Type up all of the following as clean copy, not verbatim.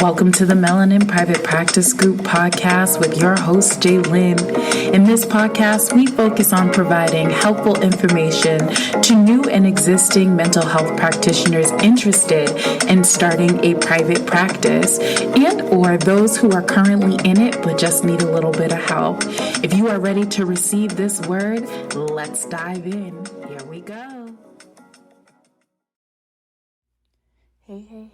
Welcome to the Melanin Private Practice Group podcast with your host, Jaylyn. In this podcast, we focus on providing helpful information to new and existing mental health practitioners interested in starting a private practice and or those who are currently in it but just need a little bit of help. If you are ready to receive this word, let's dive in. Here we go.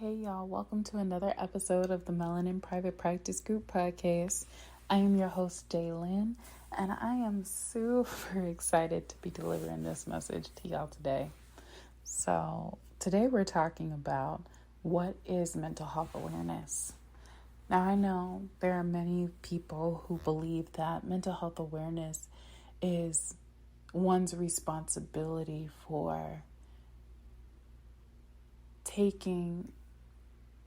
Hey, y'all. Welcome to another episode of the Melanin Private Practice Group podcast. I am your host, Jaylyn, and I am super excited to be delivering this message to y'all today. So today we're talking about what is mental health awareness. Now, I know there are many people who believe that mental health awareness is one's responsibility for taking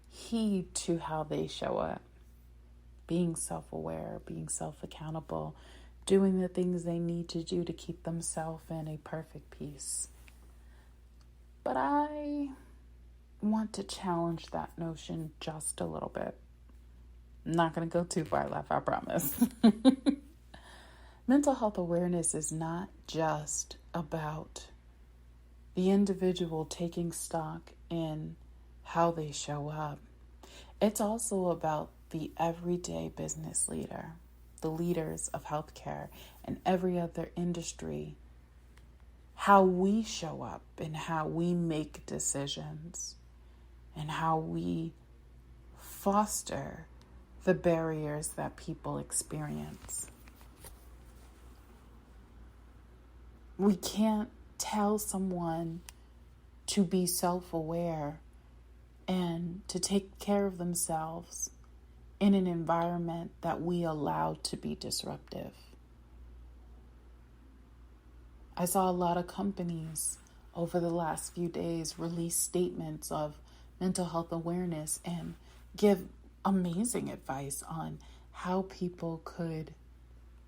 heed to how they show up, being self-aware, being self-accountable, doing the things they need to do to keep themselves in a perfect peace. But I want to challenge that notion just a little bit. I'm not going to go too far left, I promise. Mental health awareness is not just about the individual taking stock in how they show up. It's also about the everyday business leader, the leaders of healthcare and every other industry, how we show up and how we make decisions and how we foster the barriers that people experience. We can't tell someone to be self-aware and to take care of themselves in an environment that we allow to be disruptive. I saw a lot of companies over the last few days release statements of mental health awareness and give amazing advice on how people could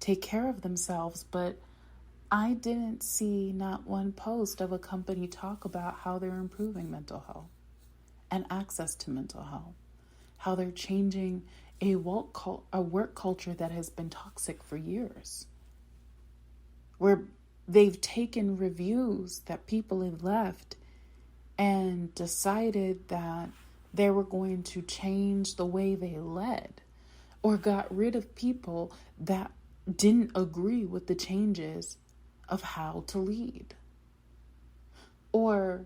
take care of themselves, but I didn't see not one post of a company talk about how they're improving mental health and access to mental health, how they're changing a work culture that has been toxic for years, where they've taken reviews that people have left and decided that they were going to change the way they led, or got rid of people that didn't agree with the changes of how to lead, or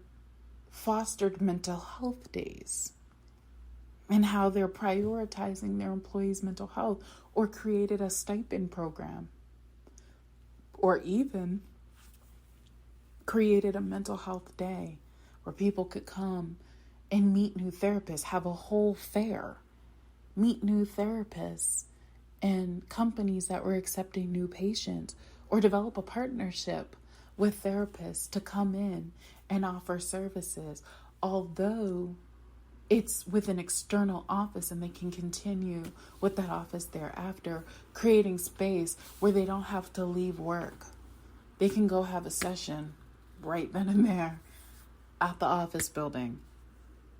fostered mental health days and how they're prioritizing their employees' mental health, or created a stipend program, or even created a mental health day where people could come and meet new therapists, have a whole fair, meet new therapists and companies that were accepting new patients, or develop a partnership with therapists to come in and offer services, although it's with an external office and they can continue with that office thereafter, creating space where they don't have to leave work. They can go have a session right then and there at the office building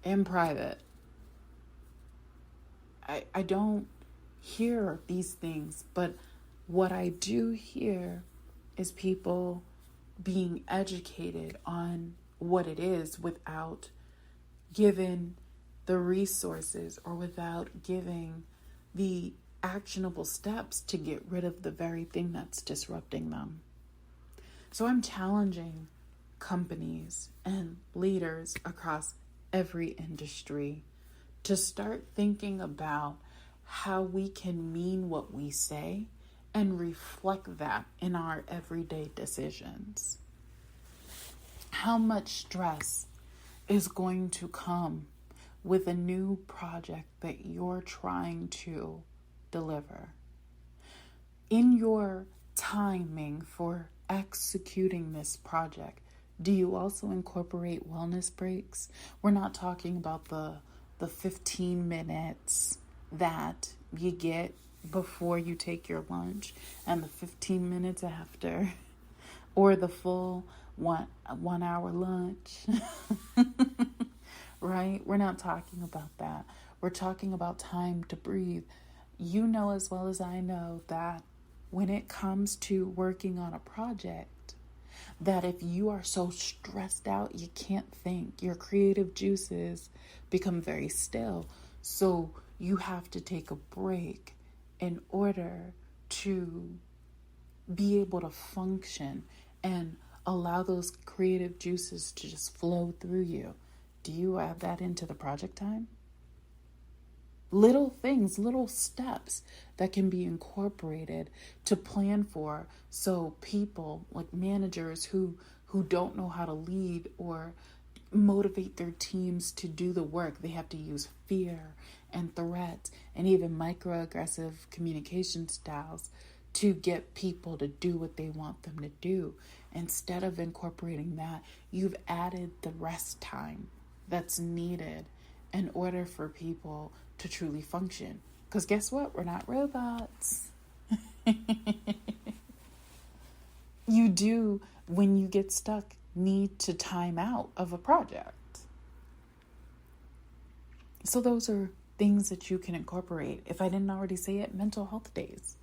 in private. I don't hear these things, but what I do hear is people being educated on what it is without giving the resources or without giving the actionable steps to get rid of the very thing that's disrupting them. So I'm challenging companies and leaders across every industry to start thinking about how we can mean what we say and reflect that in our everyday decisions. How much stress is going to come with a new project that you're trying to deliver? In your timing for executing this project, do you also incorporate wellness breaks? We're not talking about the 15 minutes that you get before you take your lunch and the 15 minutes after, or the full one hour lunch. right? We're not talking about that. We're talking about time to breathe. You know as well as I know that when it comes to working on a project, that if you are so stressed out, you can't think, your creative juices become very still. So you have to take a break in order to be able to function and allow those creative juices to just flow through you. Do you add that into the project time? Little things, little steps that can be incorporated to plan for, so people like managers who don't know how to lead or motivate their teams to do the work, they have to use fear and threats and even microaggressive communication styles to get people to do what they want them to do. Instead of incorporating that, you've added the rest time that's needed in order for people to truly function. Because guess what? We're not robots. You do, when you get stuck, need to time out of a project. So those are things that you can incorporate. If I didn't already say it, mental health days.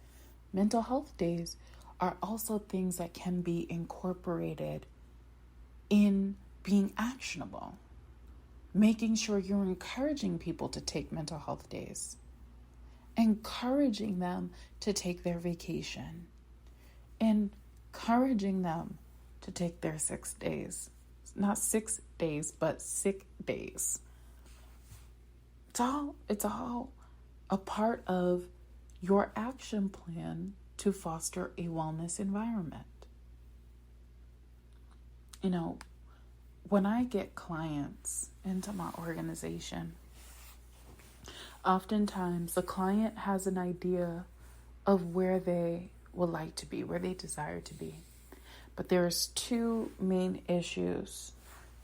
Mental health days are also things that can be incorporated in being actionable. Making sure you're encouraging people to take mental health days. Encouraging them to take their vacation. Encouraging them to take their 6 days. Not 6 days, but sick days. It's all a part of your action plan to foster a wellness environment. You know, when I get clients into my organization, oftentimes the client has an idea of where they would like to be, where they desire to be. But there's two main issues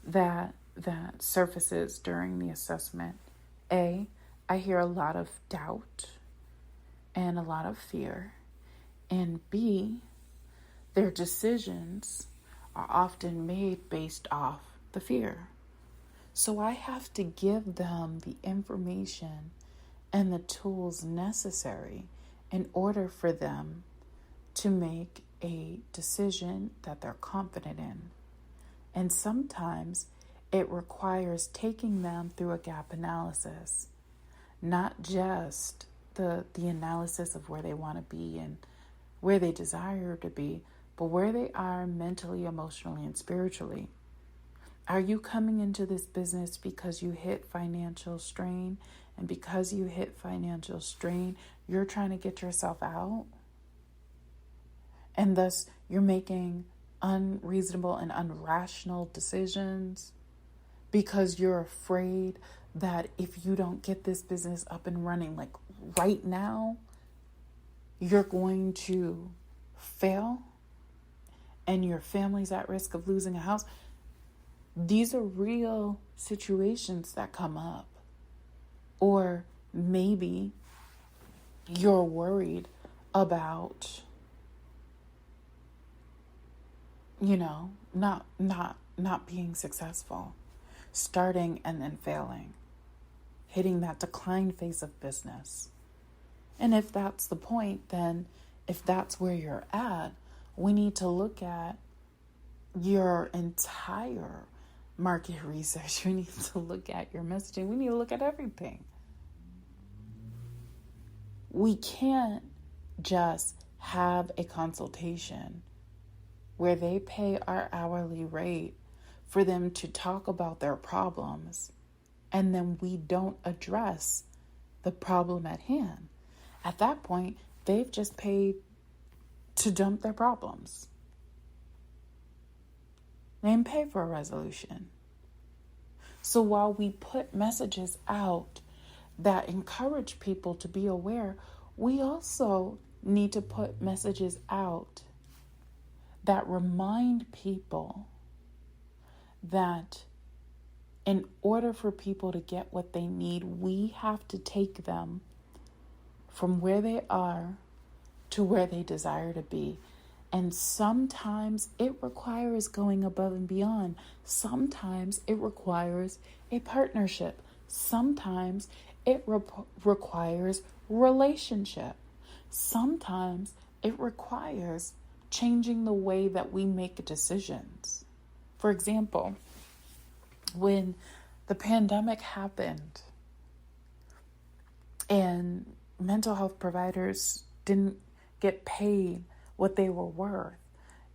that surfaces during the assessment. A, I hear a lot of doubt and a lot of fear. And B, their decisions are often made based off the fear. So I have to give them the information and the tools necessary in order for them to make a decision that they're confident in. And sometimes it requires taking them through a gap analysis, not just the analysis of where they want to be and where they desire to be, but where they are mentally, emotionally, and spiritually. Are you coming into this business because you hit financial strain? And because you hit financial strain, you're trying to get yourself out? And thus, you're making unreasonable and irrational decisions because you're afraid that if you don't get this business up and running, like right now, you're going to fail and your family's at risk of losing a house. These are real situations that come up. Or maybe you're worried about, not being successful, starting and then failing, hitting that decline phase of business. And if that's the point, then if that's where you're at, we need to look at your entire market research. We need to look at your messaging. We need to look at everything. We can't just have a consultation where they pay our hourly rate for them to talk about their problems, and then we don't address the problem at hand. At that point, they've just paid to dump their problems. They didn't pay for a resolution. So while we put messages out that encourage people to be aware, we also need to put messages out that remind people that in order for people to get what they need, we have to take them from where they are to where they desire to be. And sometimes it requires going above and beyond. Sometimes it requires a partnership. Sometimes it requires relationship. Sometimes it requires changing the way that we make decisions. For example, when the pandemic happened and mental health providers didn't get paid what they were worth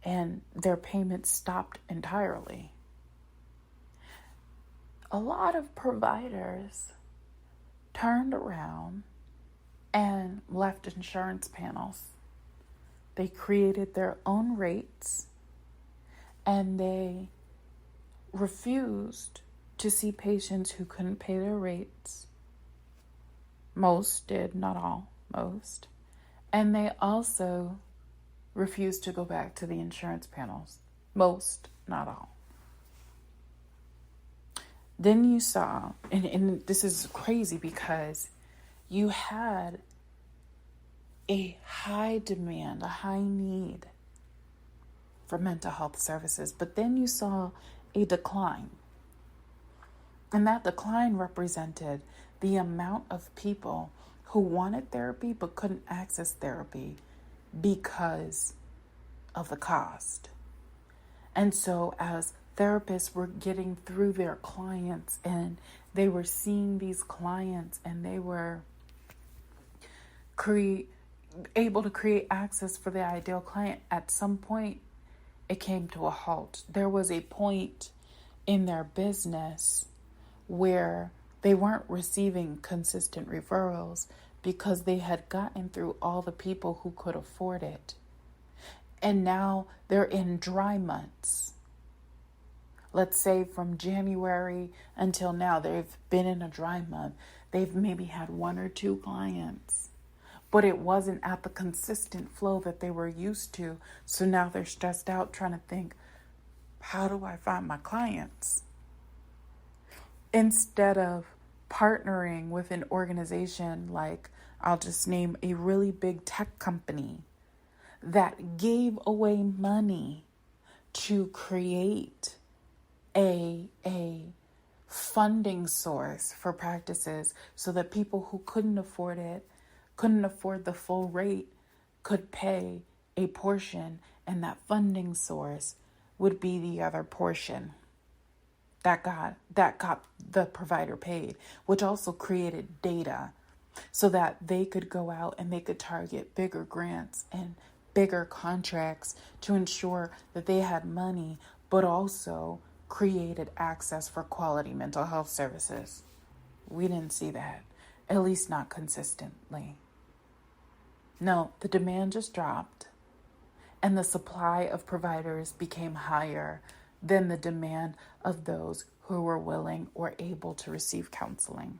and their payments stopped entirely, a lot of providers turned around and left insurance panels. They created their own rates and they refused to see patients who couldn't pay their rates. Most did, not all, most. And they also refused to go back to the insurance panels. Most, not all. Then you saw, and this is crazy because you had a high demand, a high need for mental health services, but then you saw a decline. And that decline represented the amount of people who wanted therapy but couldn't access therapy because of the cost. And so as therapists were getting through their clients and they were seeing these clients and they were able to create access for the ideal client, at some point it came to a halt. There was a point in their business where they weren't receiving consistent referrals because they had gotten through all the people who could afford it. And now they're in dry months. Let's say from January until now, they've been in a dry month. They've maybe had one or two clients, but it wasn't at the consistent flow that they were used to. So now they're stressed out trying to think, how do I find my clients? Instead of partnering with an organization like, I'll just name a really big tech company that gave away money to create a funding source for practices so that people who couldn't afford the full rate, could pay a portion, and that funding source would be the other portion that got the provider paid, which also created data so that they could go out and they could target bigger grants and bigger contracts to ensure that they had money, but also created access for quality mental health services. We didn't see that, at least not consistently. No, the demand just dropped and the supply of providers became higher than the demand of those who were willing or able to receive counseling.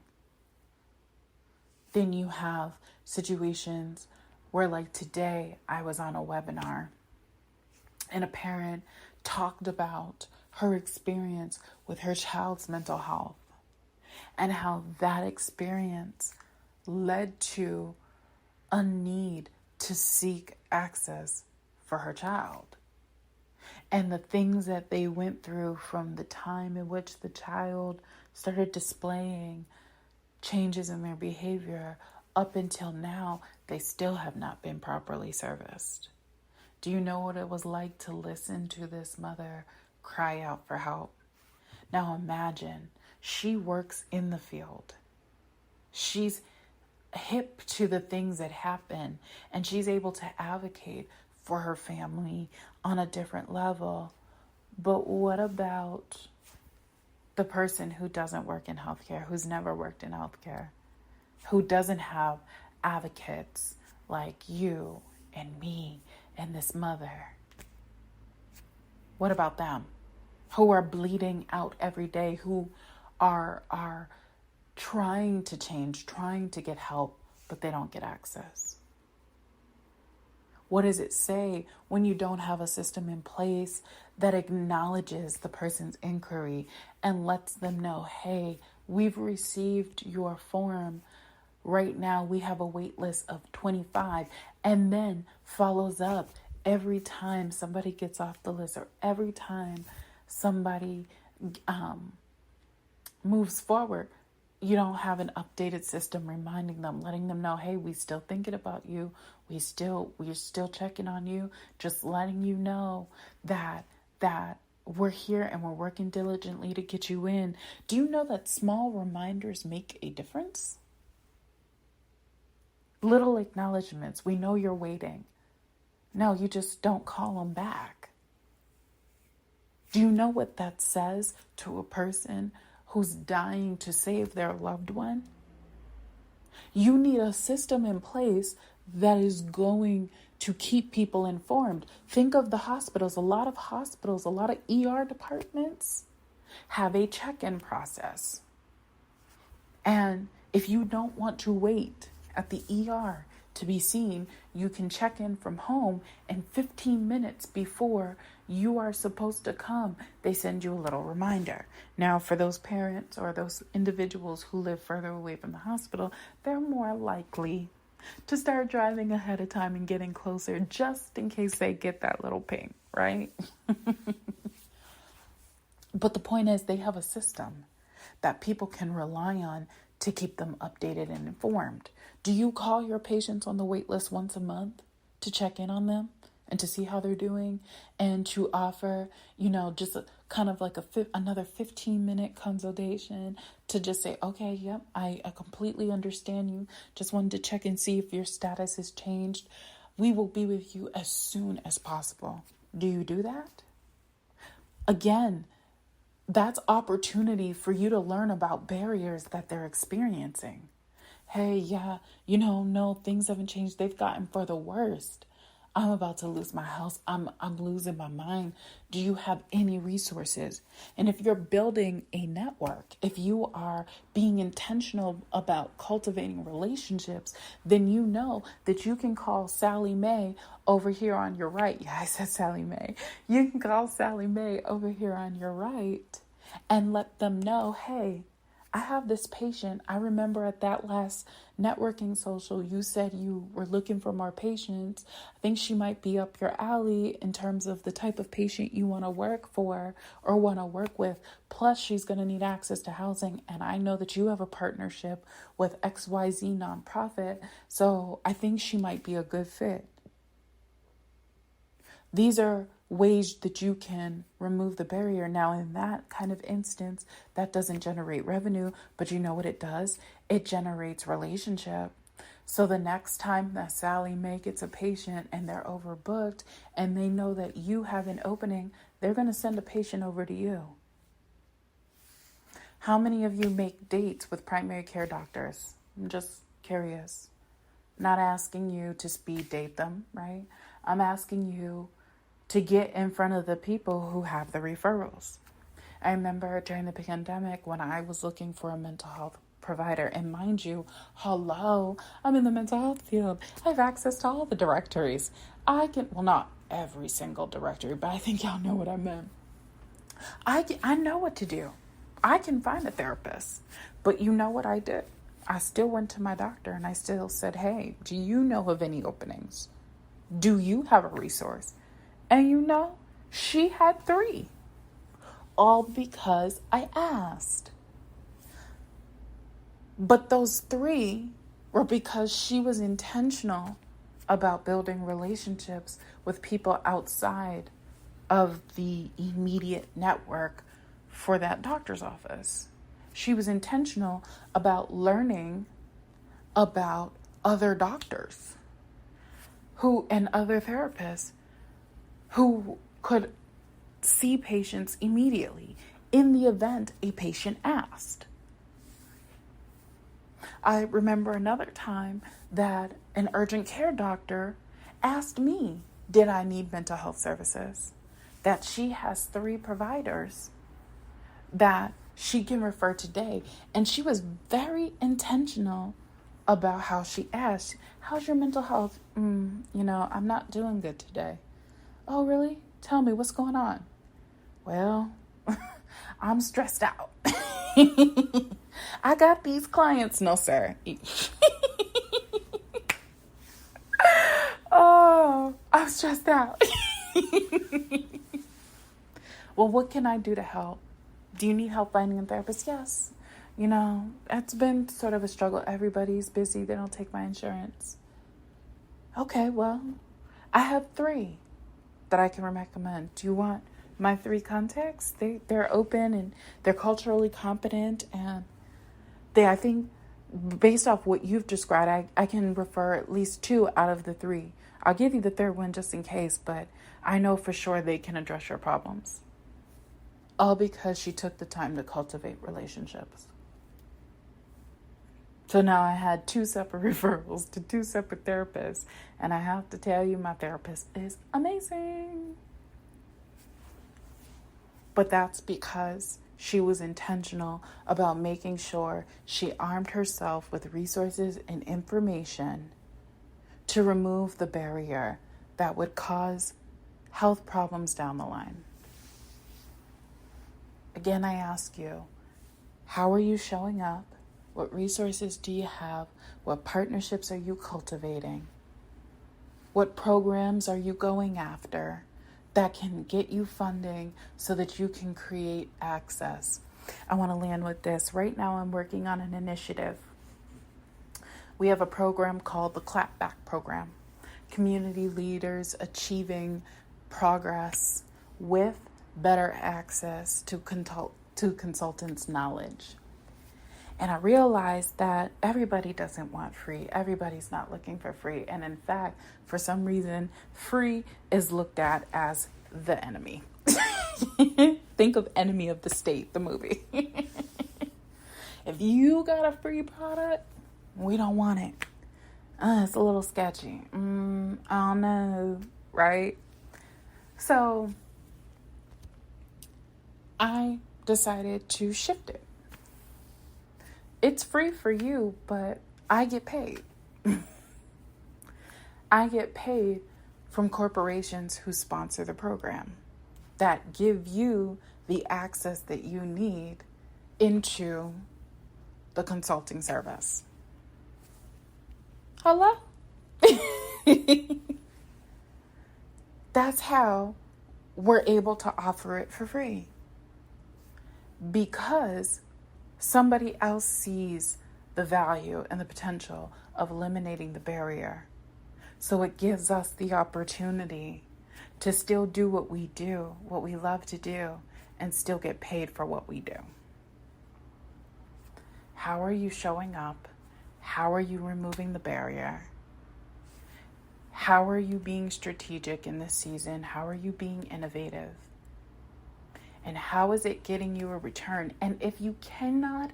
Then you have situations where, like today, I was on a webinar and a parent talked about her experience with her child's mental health and how that experience led to a need to seek access for her child. And the things that they went through from the time in which the child started displaying changes in their behavior up until now, they still have not been properly serviced. Do you know what it was like to listen to this mother cry out for help? Now imagine, she works in the field. She's hip to the things that happen, and she's able to advocate for her family on a different level. But what about the person who doesn't work in healthcare, who's never worked in healthcare, who doesn't have advocates like you and me and this mother? What about them, who are bleeding out every day, who are trying to change, trying to get help, but they don't get access? What does it say when you don't have a system in place that acknowledges the person's inquiry and lets them know, hey, we've received your form. Right now we have a wait list of 25, and then follows up every time somebody gets off the list or every time somebody moves forward, you don't have an updated system reminding them, letting them know, hey, we still thinking about you. We're still checking on you, just letting you know that we're here and we're working diligently to get you in. Do you know that small reminders make a difference? Little acknowledgments. We know you're waiting. No, you just don't call them back. Do you know what that says to a person who's dying to save their loved one? You need a system in place that is going to keep people informed. Think of the hospitals. A lot of hospitals, a lot of ER departments have a check-in process. And if you don't want to wait at the ER to be seen, you can check in from home, and 15 minutes before you are supposed to come, they send you a little reminder. Now, for those parents or those individuals who live further away from the hospital, they're more likely to start driving ahead of time and getting closer just in case they get that little ping, right? But the point is, they have a system that people can rely on to keep them updated and informed. Do you call your patients on the wait list once a month to check in on them and to see how they're doing and to offer, just kind of like another 15-minute consultation to just say, okay, yep, I completely understand you. Just wanted to check and see if your status has changed. We will be with you as soon as possible. Do you do that? Again, that's opportunity for you to learn about barriers that they're experiencing. Hey, yeah, no, things haven't changed. They've gotten for the worst. I'm about to lose my house. I'm losing my mind. Do you have any resources? And if you're building a network, if you are being intentional about cultivating relationships, then you know that you can call Sally Mae over here on your right. Yeah, I said Sally Mae. You can call Sally Mae over here on your right and let them know, hey, I have this patient. I remember at that last networking social, you said you were looking for more patients. I think she might be up your alley in terms of the type of patient you want to work for or want to work with. Plus, she's going to need access to housing. And I know that you have a partnership with XYZ nonprofit. So I think she might be a good fit. These are ways that you can remove the barrier. Now, in that kind of instance, that doesn't generate revenue, but you know what it does? It generates relationship. So the next time that Sally Mae gets a patient and they're overbooked and they know that you have an opening, they're going to send a patient over to you. How many of you make dates with primary care doctors? I'm just curious. Not asking you to speed date them, right? I'm asking you to get in front of the people who have the referrals. I remember during the pandemic when I was looking for a mental health provider, and mind you, hello, I'm in the mental health field. I have access to all the directories. Not every single directory, but I think y'all know what I meant. I know what to do. I can find a therapist. But you know what I did? I still went to my doctor and I still said, hey, do you know of any openings? Do you have a resource? And she had 3, all because I asked. But those 3 were because she was intentional about building relationships with people outside of the immediate network for that doctor's office. She was intentional about learning about other doctors and other therapists who could see patients immediately in the event a patient asked. I remember another time that an urgent care doctor asked me, did I need mental health services? That she has 3 providers that she can refer today. And she was very intentional about how she asked, how's your mental health? I'm not doing good today. Oh, really? Tell me, what's going on? Well, I'm stressed out. I got these clients. No, sir. Oh, I'm stressed out. Well, what can I do to help? Do you need help finding a therapist? Yes. It's been sort of a struggle. Everybody's busy. They don't take my insurance. Okay, well, I have 3 that I can recommend. Do you want my 3 contacts? They're open and they're culturally competent, and I think, based off what you've described, I can refer at least 2 out of the 3. I'll give you the 3rd one just in case, but I know for sure they can address your problems. All because she took the time to cultivate relationships. So now I had 2 separate referrals to 2 separate therapists, and I have to tell you, my therapist is amazing. But that's because she was intentional about making sure she armed herself with resources and information to remove the barrier that would cause health problems down the line. Again, I ask you, how are you showing up? What resources do you have? What partnerships are you cultivating? What programs are you going after that can get you funding so that you can create access? I want to land with this. Right now, I'm working on an initiative. We have a program called the Clapback Program. Community leaders achieving progress with better access to consultants' knowledge. And I realized that everybody doesn't want free. Everybody's not looking for free. And in fact, for some reason, free is looked at as the enemy. Think of Enemy of the State, the movie. If you got a free product, we don't want it. It's a little sketchy. I don't know, right? So I decided to shift it. It's free for you, but I get paid. I get paid from corporations who sponsor the program that give you the access that you need into the consulting service. Hello? That's how we're able to offer it for free. Because somebody else sees the value and the potential of eliminating the barrier. So it gives us the opportunity to still do what we do, what we love to do, and still get paid for what we do. How are you showing up? How are you removing the barrier? How are you being strategic in this season? How are you being innovative? And how is it getting you a return? And if you cannot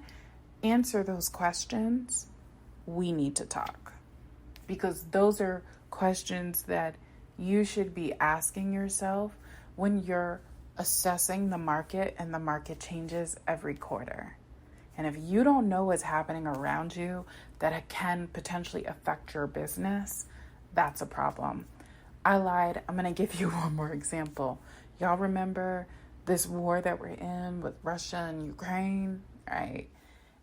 answer those questions, we need to talk. Because those are questions that you should be asking yourself when you're assessing the market, and the market changes every quarter. And if you don't know what's happening around you that can potentially affect your business, that's a problem. I lied. I'm going to give you one more example. Y'all remember this war that we're in with Russia and Ukraine, right?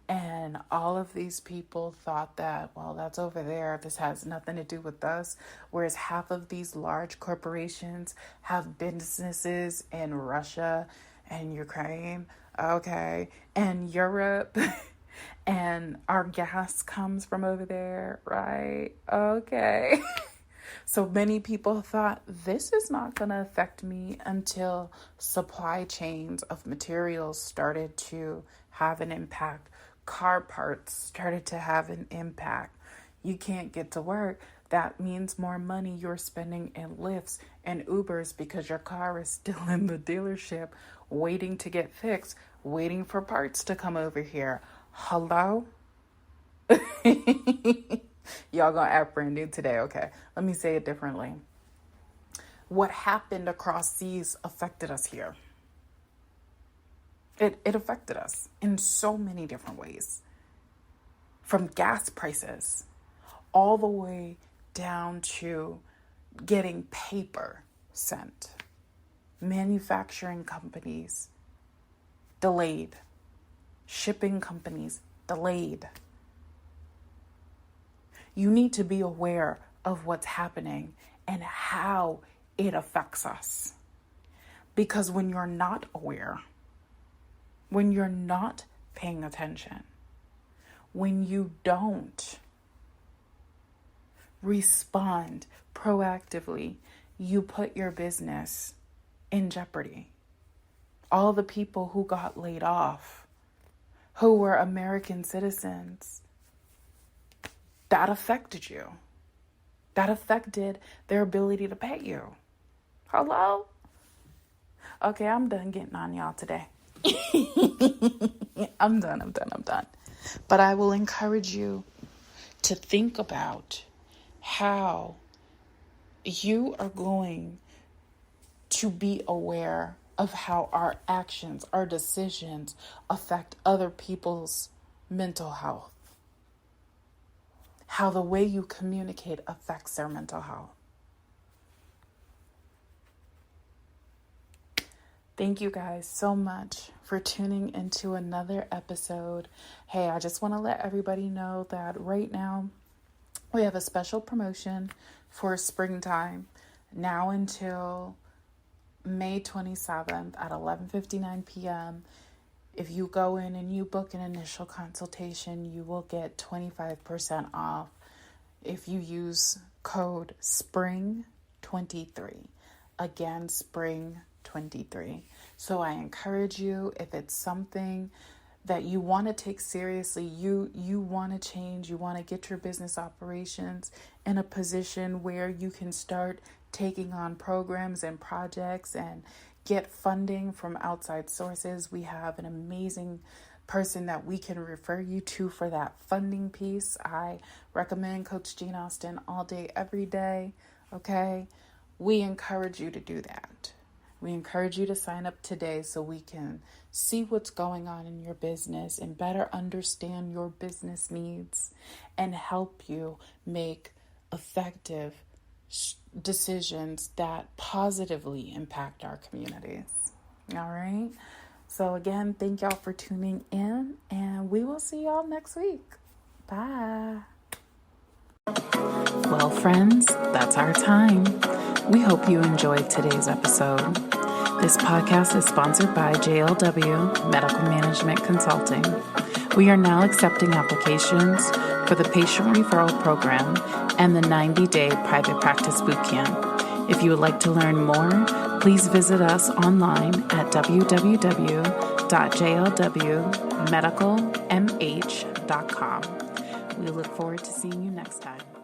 And all of these people thought that, well, that's over there. This has nothing to do with us. Whereas half of these large corporations have businesses in Russia and Ukraine, okay, and Europe, and our gas comes from over there, right? Okay. So many people thought this is not going to affect me until supply chains of materials started to have an impact. Car parts started to have an impact. You can't get to work. That means more money you're spending in Lyfts and Ubers because your car is still in the dealership waiting to get fixed, waiting for parts to come over here. Hello? Y'all gonna act brand new today, okay? Let me say it differently. What happened across seas affected us here. It affected us in so many different ways. From gas prices all the way down to getting paper sent. Manufacturing companies delayed. Shipping companies delayed. You need to be aware of what's happening and how it affects us. Because when you're not aware, when you're not paying attention, when you don't respond proactively, you put your business in jeopardy. All the people who got laid off, who were American citizens, that affected you. That affected their ability to pay you. Hello? Okay, I'm done getting on y'all today. I'm done. But I will encourage you to think about how you are going to be aware of how our actions, our decisions affect other people's mental health. How the way you communicate affects their mental health. Thank you guys so much for tuning into another episode. Hey, I just want to let everybody know that right now we have a special promotion for springtime, now until May 27th at 11:59 p.m. If you go in and you book an initial consultation, you will get 25% off if you use code SPRING23. Again, SPRING23. So I encourage you, if it's something that you want to take seriously, you want to change, you want to get your business operations in a position where you can start taking on programs and projects and get funding from outside sources, we have an amazing person that we can refer you to for that funding piece. I recommend Coach Jean Austin all day, every day. Okay? We encourage you to do that. We encourage you to sign up today so we can see what's going on in your business and better understand your business needs and help you make effective decisions that positively impact our communities. All right. So again, thank y'all for tuning in, and we will see y'all next week. Bye. Well, friends, that's our time. We hope you enjoyed today's episode. This podcast is sponsored by JLW Medical Management Consulting. We are now accepting applications for the Patient Referral Program and the 90-day Private Practice Bootcamp. If you would like to learn more, please visit us online at www.jlwmedicalmh.com. We look forward to seeing you next time.